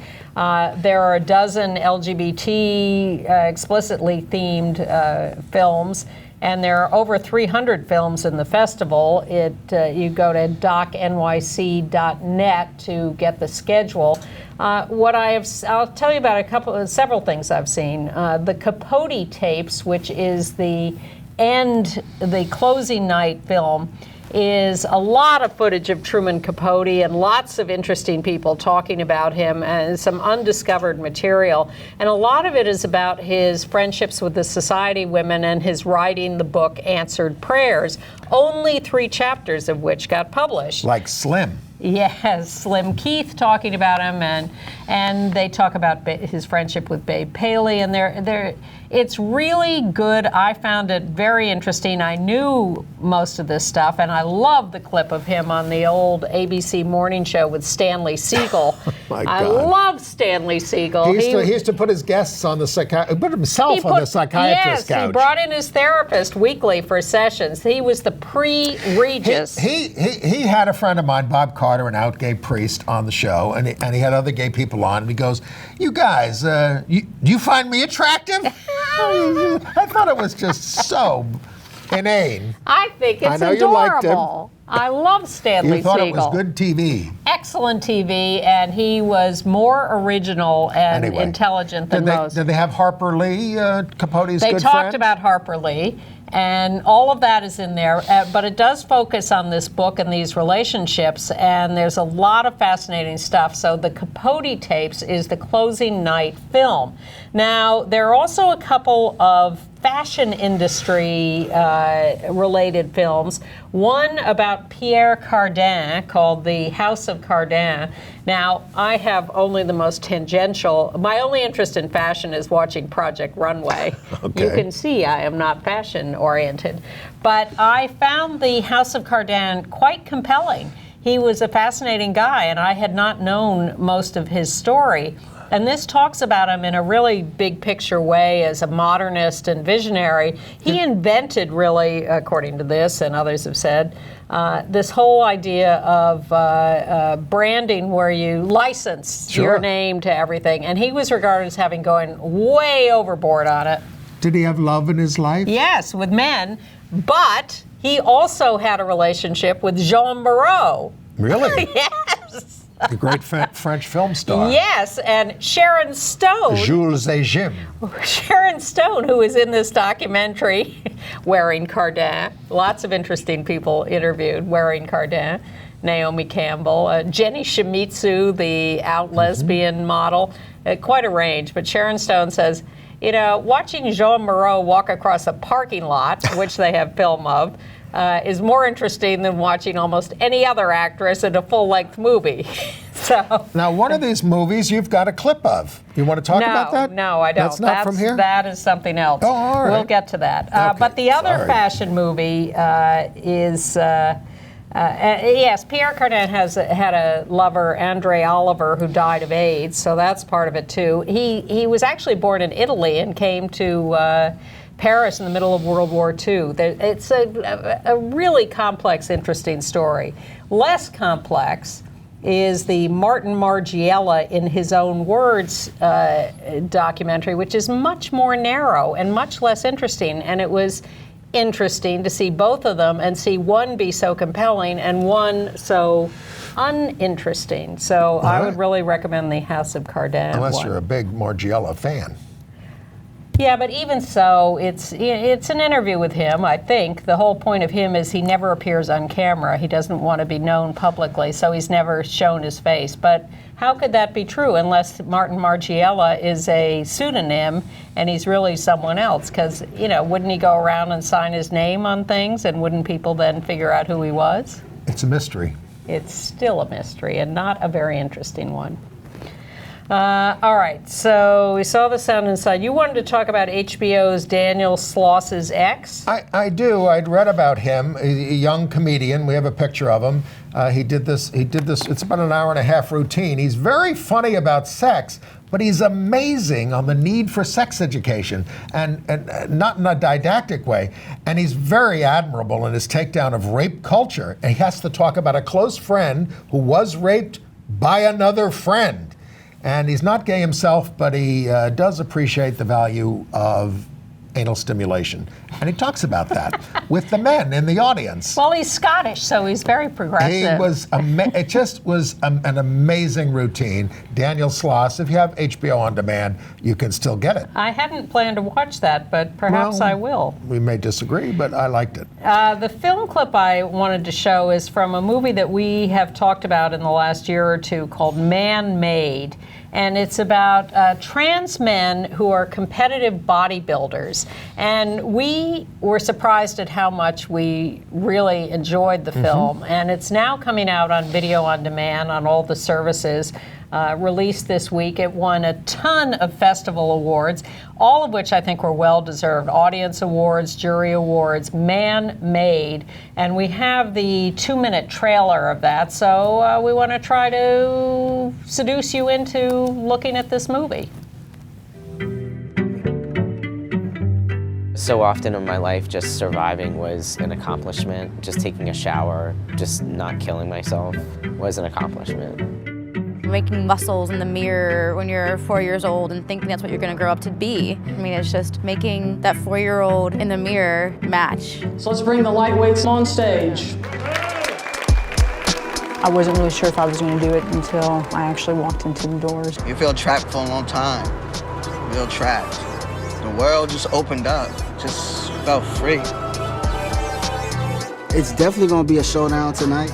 There are a dozen LGBT explicitly themed films, and there are over 300 films in the festival. You go to docnyc.net to get the schedule. I'll tell you about several things I've seen. The Capote tapes, which is the closing night film, is a lot of footage of Truman Capote and lots of interesting people talking about him and some undiscovered material. And a lot of it is about his friendships with the Society women and his writing the book Answered Prayers, only 3 chapters of which got published. Like Slim. Yes, Slim Keith talking about him, and they talk about his friendship with Babe Paley, and it's really good. I found it very interesting. I knew most of this stuff, and I love the clip of him on the old ABC morning show with Stanley Siegel. My I God. love Stanley Siegel. He used to put his guests on the put himself on the psychiatrist's couch. Yes, he brought in his therapist weekly for sessions. He was the pre-Regis. He had a friend of mine, Bob Carter, an out gay priest, on the show, and he had other gay people on, and he goes, "You guys, do you find me attractive?" I thought it was just so inane. I think it's I know you liked him. adorable. I love Stanley You thought Siegel. it was good TV. Excellent TV, and he was more original and Anyway, intelligent than most. Did they have Harper Lee, Capote's They good talked friend? about Harper Lee, and all of that is in there, but it does focus on this book and these relationships, and there's a lot of fascinating stuff. So the Capote tapes is the closing night film. Now, there are also a couple of fashion industry related films. One about Pierre Cardin called The House of Cardin. Now, I have only the most tangential, my only interest in fashion is watching Project Runway. Okay. You can see I am not fashion oriented. But I found The House of Cardin quite compelling. He was a fascinating guy, and I had not known most of his story. And this talks about him in a really big picture way as a modernist and visionary. He invented, really, according to this and others have said, this whole idea of branding where you license your name to everything. And he was regarded as having going way overboard on it. Did he have love in his life? Yes, with men. But he also had a relationship with Jean Moreau. Really? Yes. The great French film star. Yes, and Sharon Stone. Jules et Jim. Sharon Stone, who is in this documentary, wearing Cardin. Lots of interesting people interviewed wearing Cardin. Naomi Campbell, Jenny Shimizu, the out lesbian model. Quite a range, but Sharon Stone says, you know, watching Jean Moreau walk across a parking lot, which they have film of, is more interesting than watching almost any other actress in a full-length movie. So now, one of these movies you've got a clip of. You want to talk about that? No, I don't. That's not from here? That is something else. Oh, all right. We'll get to that. Okay, But the other sorry. fashion movie is... yes, Pierre Cardin had a lover, Andre Oliver, who died of AIDS, so that's part of it too. He was actually born in Italy and came to Paris in the middle of World War II. It's a really complex, interesting story. Less complex is the Martin Margiela, in his own words, documentary, which is much more narrow and much less interesting. And it was interesting to see both of them and see one be so compelling and one so uninteresting. So I would really recommend The House of Cardin. Unless you're a big Margiela fan. Yeah, but even so, it's an interview with him, I think. The whole point of him is he never appears on camera. He doesn't want to be known publicly, so he's never shown his face. But how could that be true unless Martin Margiela is a pseudonym and he's really someone else? Because, you know, wouldn't he go around and sign his name on things, and wouldn't people then figure out who he was? It's a mystery. It's still a mystery, and not a very interesting one. All right, so we saw The Sound Inside. You wanted to talk about HBO's Daniel Sloss's ex? I do. I'd read about him, a young comedian. We have a picture of him. He did this. It's about an hour and a half routine. He's very funny about sex, but he's amazing on the need for sex education, and not in a didactic way. And he's very admirable in his takedown of rape culture. And he has to talk about a close friend who was raped by another friend. And he's not gay himself, but he does appreciate the value of anal stimulation. And he talks about that with the men in the audience. Well, he's Scottish, so he's very progressive. It just was an amazing routine. Daniel Sloss, if you have HBO on demand, you can still get it. I hadn't planned to watch that, but perhaps I will. We may disagree, but I liked it. The film clip I wanted to show is from a movie that we have talked about in the last year or two called Man-Made. And it's about trans men who are competitive bodybuilders. And we were surprised at how much we really enjoyed the film. And it's now coming out on video on demand on all the services. Released this week. It won a ton of festival awards, all of which I think were well-deserved. Audience awards, jury awards, Man-Made. And we have the 2-minute trailer of that, so we want to try to seduce you into looking at this movie. So often in my life, just surviving was an accomplishment. Just taking a shower, just not killing myself was an accomplishment. making muscles in the mirror when you're 4 years old and thinking that's what you're gonna grow up to be. I mean, it's just making that 4-year-old in the mirror match. So let's bring the lightweights on stage. I wasn't really sure if I was going to do it until I actually walked into the doors. You feel trapped for a long time. You feel trapped. The world just opened up, just felt free. It's definitely going to be a showdown tonight.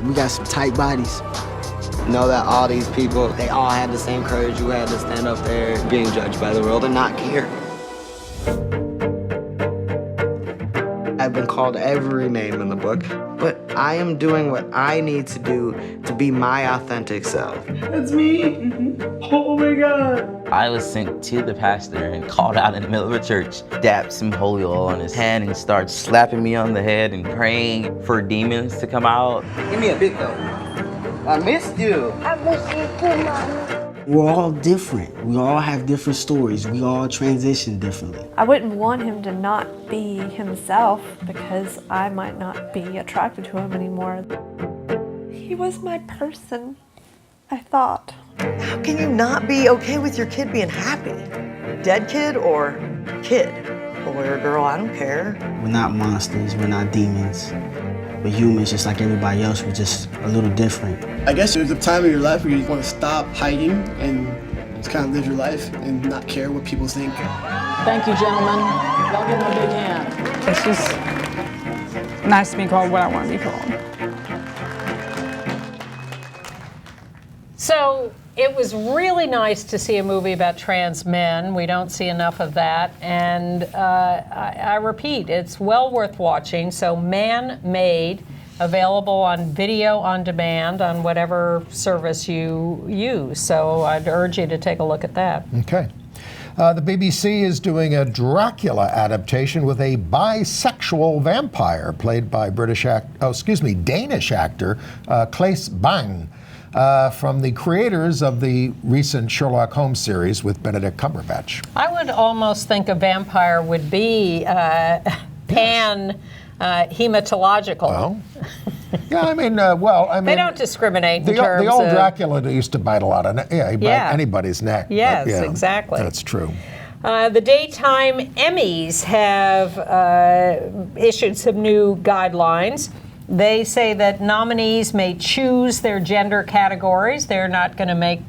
We got some tight bodies. Know that all these people, they all had the same courage you had to stand up there being judged by the world and not care. I've been called every name in the book, but I am doing what I need to do to be my authentic self. That's me. Oh my God. I was sent to the pastor and called out in the middle of a church, dapped some holy oil on his hand and started slapping me on the head and praying for demons to come out. Give me a bit though. I missed you. I miss you too, Mommy. We're all different. We all have different stories. We all transition differently. I wouldn't want him to not be himself because I might not be attracted to him anymore. He was my person, I thought. How can you not be okay with your kid being happy? Dead kid or kid? Boy or girl, I don't care. We're not monsters. We're not demons. We're humans just like everybody else. We're just a little different. I guess there's a time in your life where you want to stop hiding and just kind of live your life and not care what people think. Thank you, gentlemen. Y'all give them a big hand. It's just nice to be called what I want to be called. So it was really nice to see a movie about trans men. We don't see enough of that. And I repeat, it's well worth watching. So Man-Made, available on video on demand on whatever service you use. So I'd urge you to take a look at that. Okay. The BBC is doing a Dracula adaptation with a bisexual vampire played by Danish actor Claes Bang. From the creators of the recent Sherlock Holmes series with Benedict Cumberbatch. I would almost think a vampire would be hematological. Well, yeah, they don't discriminate in terms the old of Dracula used to bite a lot of he bite anybody's neck. Yes, but, exactly. That's true. The daytime Emmys have issued some new guidelines. They say that nominees may choose their gender categories. They're not going to make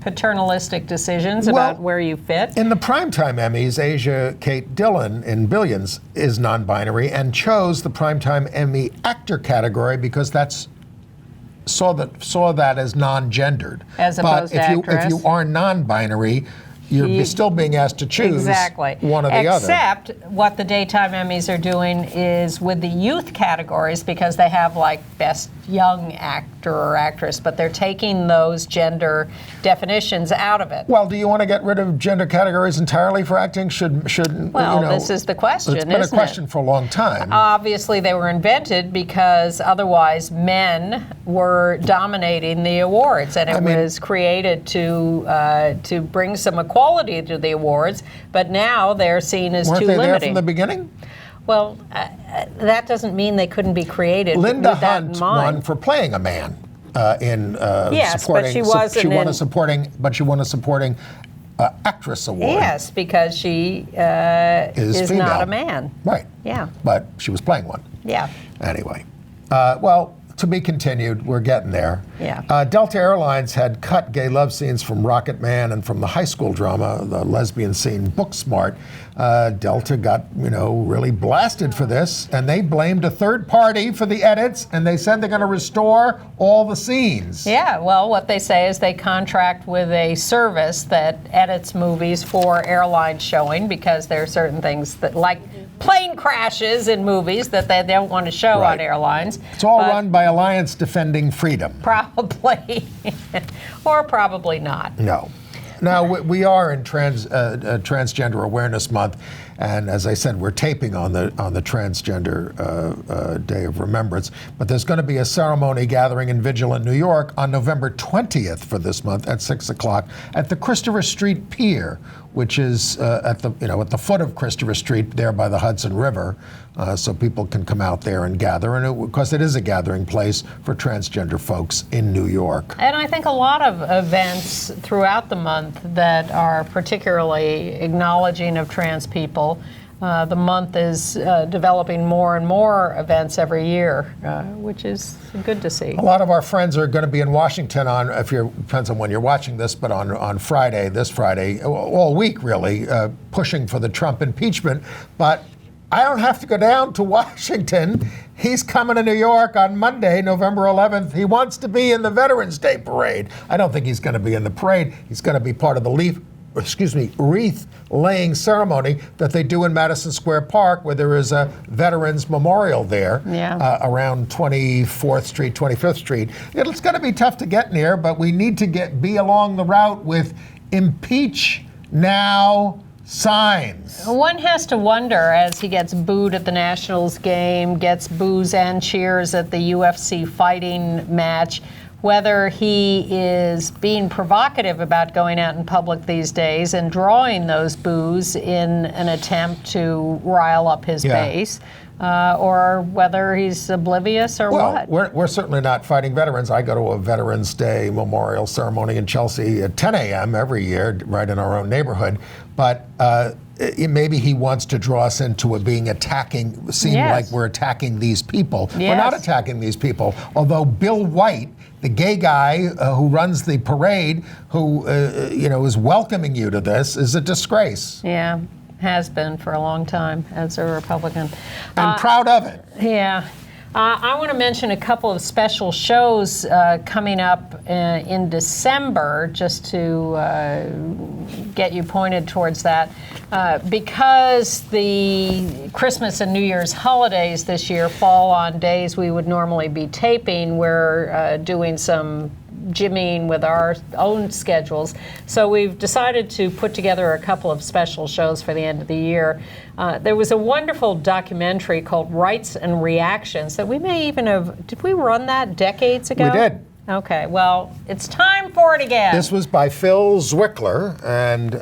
paternalistic decisions about where you fit. In the primetime Emmys, Asia Kate Dillon in Billions is non-binary and chose the primetime Emmy actor category because saw that as non-gendered. As opposed to actress. If you are non-binary, you're still being asked to choose one or the other. Except what the daytime Emmys are doing is with the youth categories, because they have like best young actor or actress, but they're taking those gender definitions out of it. Well, do you want to get rid of gender categories entirely for acting? This is the question, It's been a question for a long time. Obviously, they were invented because otherwise men were dominating the awards, and it was created to bring some equality to the awards, but now they're seen as too limiting. Weren't they there from the beginning? Well, that doesn't mean they couldn't be created. Linda with that Hunt in mind. won for playing a man in but supporting. she wasn't. She won a supporting actress award. Yes, because she is not a man. Right. Yeah. But she was playing one. Yeah. Anyway, to be continued. We're getting there. Yeah. Delta Airlines had cut gay love scenes from Rocket Man and from the high school drama, the lesbian scene Booksmart. Delta got, really blasted for this, and they blamed a third party for the edits, and they said they're going to restore all the scenes. Yeah, well, what they say is they contract with a service that edits movies for airline showing, because there are certain things that, like plane crashes in movies, that they don't want to show on airlines. It's all run by Alliance Defending Freedom. Probably. Or probably not. No. Now, we are in Transgender Awareness Month, and as I said, we're taping on the Transgender Day of Remembrance, but there's going to be a ceremony gathering in Vigil in New York on November 20th for this month at 6 o'clock at the Christopher Street Pier, which is at the foot of Christopher Street there by the Hudson River. so people can come out there and gather, and because it is a gathering place for transgender folks in New York. And I think a lot of events throughout the month that are particularly acknowledging of trans people. The month is developing more and more events every year, which is good to see. A lot of our friends are going to be in Washington on, depends on when you're watching this, but on Friday, this Friday, all week really, pushing for the Trump impeachment. But I don't have to go down to Washington. He's coming to New York on Monday, November 11th. He wants to be in the Veterans Day parade. I don't think he's going to be in the parade. He's going to be part of the wreath-laying ceremony that they do in Madison Square Park, where there is a Veterans Memorial there around 24th Street, 25th Street. It's going to be tough to get near, but we need to be along the route with impeach now signs. One has to wonder, as he gets booed at the Nationals game, gets boos and cheers at the UFC fighting match, whether he is being provocative about going out in public these days and drawing those boos in an attempt to rile up his base, or whether he's oblivious or what. We're certainly not fighting veterans. I go to a Veterans Day memorial ceremony in Chelsea at 10 a.m. every year, right in our own neighborhood. But maybe he wants to draw us into like we're attacking these people. Yes. We're not attacking these people, although Bill White, the gay guy who runs the parade, who is welcoming you to this, is a disgrace. Yeah, has been for a long time as a Republican. And proud of it. Yeah. I want to mention a couple of special shows coming up in December, just to get you pointed towards that. Because the Christmas and New Year's holidays this year fall on days we would normally be taping, we're doing some jimmying with our own schedules. So we've decided to put together a couple of special shows for the end of the year. There was a wonderful documentary called Rights and Reactions that we may even have, did we run that decades ago? We did. Okay, well, it's time for it again. This was by Phil Zwickler, and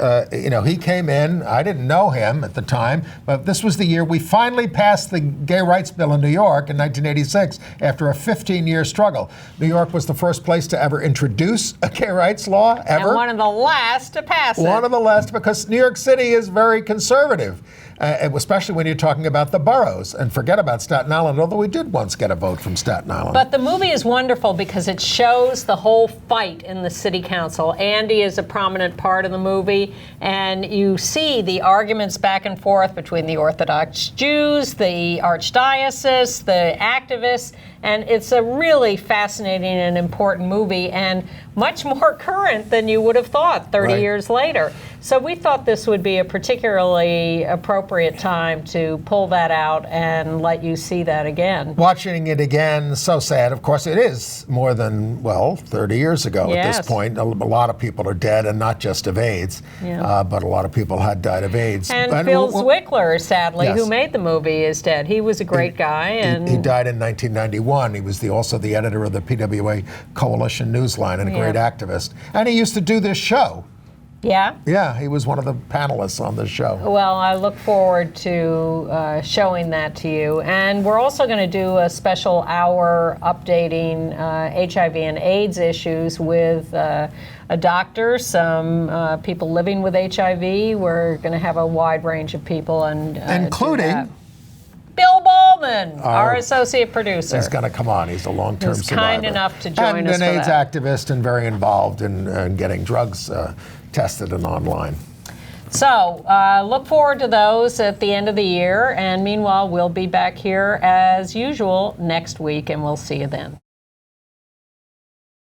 he came in. I didn't know him at the time, but this was the year we finally passed the gay rights bill in New York in 1986 after a 15-year struggle. New York was the first place to ever introduce a gay rights law, ever. And one of the last to pass it. One of the last, because New York City is very conservative. Especially when you're talking about the boroughs, and forget about Staten Island, although we did once get a vote from Staten Island. But the movie is wonderful because it shows the whole fight in the city council. Andy is a prominent part of the movie, and you see the arguments back and forth between the Orthodox Jews, the Archdiocese, the activists, and it's a really fascinating and important movie, and much more current than you would have thought 30 years later. So we thought this would be a particularly appropriate time to pull that out and let you see that again. Watching it again, so sad. Of course, it is more than, 30 years ago at this point. A lot of people are dead, and not just of AIDS, but a lot of people had died of AIDS. And Phil Zwickler, sadly, who made the movie, is dead. He was a great guy. And he died in 1991. He was also the editor of the PWA Coalition Newsline and a great activist. And he used to do this show. Yeah? Yeah, he was one of the panelists on the show. Well, I look forward to showing that to you. And we're also going to do a special hour updating HIV and AIDS issues with a doctor, some people living with HIV. We're going to have a wide range of people. Including Bill Ballman, our associate producer. He's going to come on. He's a long-term survivor. He's kind enough to join us for that. And an AIDS activist and very involved in getting drugs tested and online. So look forward to those at the end of the year. And meanwhile, we'll be back here as usual next week, and we'll see you then.